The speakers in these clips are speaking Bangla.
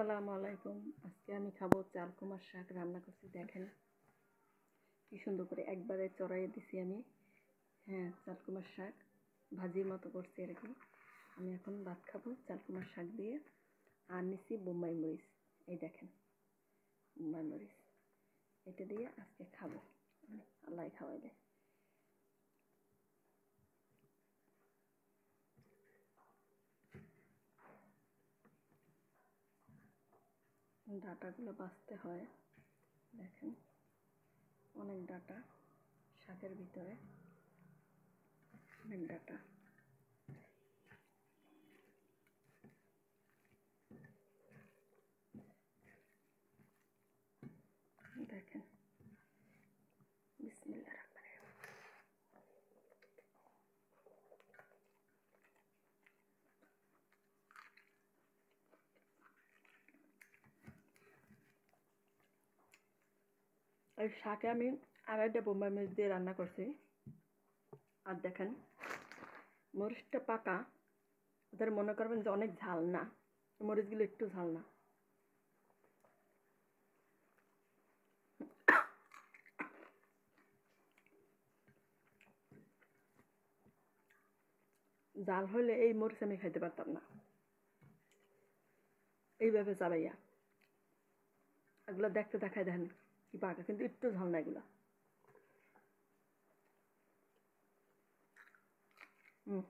আসসালামু আলাইকুম। আজকে আমি খাবো চাল কুমার শাক রান্না করছি। দেখেন কি সুন্দর করে একবারে চড়াইয়ে দিছি আমি। হ্যাঁ, চাল কুমার শাক ভাজির মতো করছি আর কি। আমি এখন ভাত খাবো চাল কুমার শাক দিয়ে। আর নিছি বোম্বাই মরিচ, এই দেখেন বোম্বাই মরিচ, এটা দিয়ে আজকে খাবো। আল্লাহ খাওয়াইলে। ডাটাগুলো বাছতে হয়, দেখেন অনেক ডাটা শাকের ভিতরে, অনেক ডাটা। দেখেন, বিসমিল্লাহ রহমান রহিম। এই শাকে আমি আড়াইটা বোম্বাই মরিচ দিয়ে রান্না করছি। আর দেখেন মরিচটা পাকা, ওদের মনে করবেন যে অনেক ঝাল না, মরিচগুলো একটু ঝাল না। ঝাল হলে এই মরিচ আমি খাইতে পারতাম না, এইভাবে চাবাইয়া। এগুলো দেখতে দেখায় দেখেন কি পাকা, কিন্তু একটু ঝাল না এগুলা। হুম,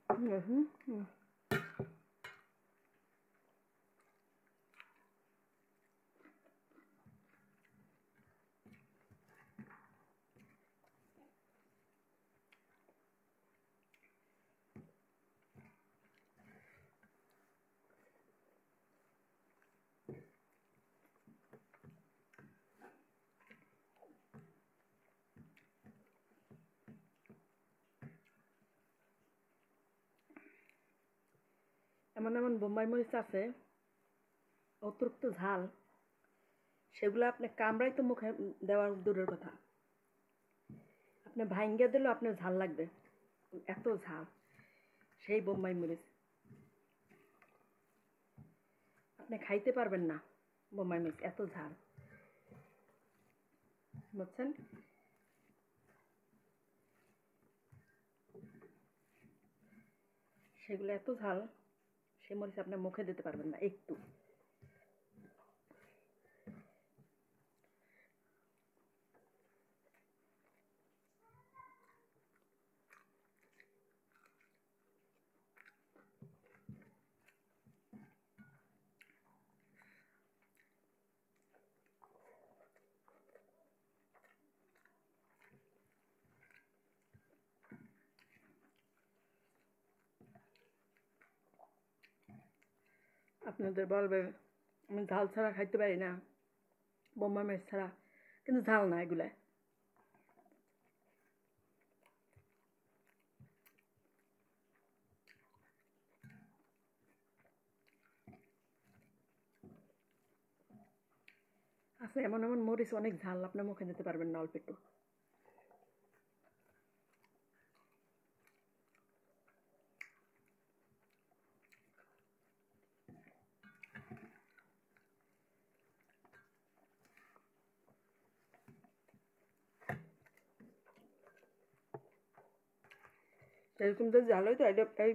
হুম, হুম, হুম। এমন এমন বোম্বাই মরিচ আছে অতিরিক্ত ঝাল, সেগুলো আপনি কামড়াই তো মুখে দেওয়ার দূরের কথা, আপনি ভাঙ্গিয়ে দিলেও আপনার ঝাল লাগবে, এত ঝাল সেই বোম্বাই মরিচ। আপনি খাইতে পারবেন না বোম্বাই মরিচ, এত ঝাল, বুঝছেন? সেগুলো এত ঝাল, সেই মরিচ আপনার মুখে দিতে পারবেন না একটু। আপনাদের বলবে আমি ঝাল ছাড়া খাইতে পারি না, বোম্বাই মরিচ ছাড়া, কিন্তু ঝাল না এগুলা। আছে এমন এমন মরিচ অনেক ঝাল, আপনার মুখে দিতে পারবেন না অল্প একটু। এরকম যদি ঝাল হয় তো এই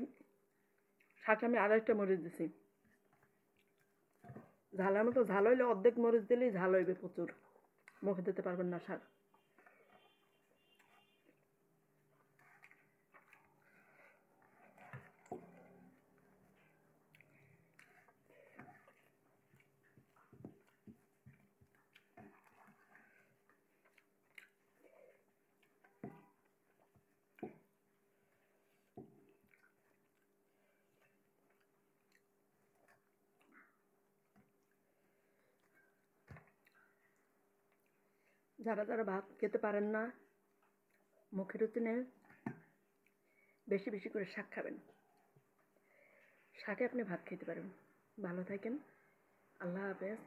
শাকে আমি আড়াইটা মরিচ দিছি। ঝালের মতো ঝাল হইলে অর্ধেক মরিচ দিলেই ঝাল হইবে প্রচুর, মুখে দিতে পারবেন না শাক। যারা যারা ভাত খেতে পারেন না, মুখে রুচি নেই, বেশি বেশি করে শাক খাবেন। শাকে আপনি ভাত খেতে পারেন। ভালো থাকেন। আল্লাহ হাফেজ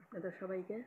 আপনাদের সবাইকে।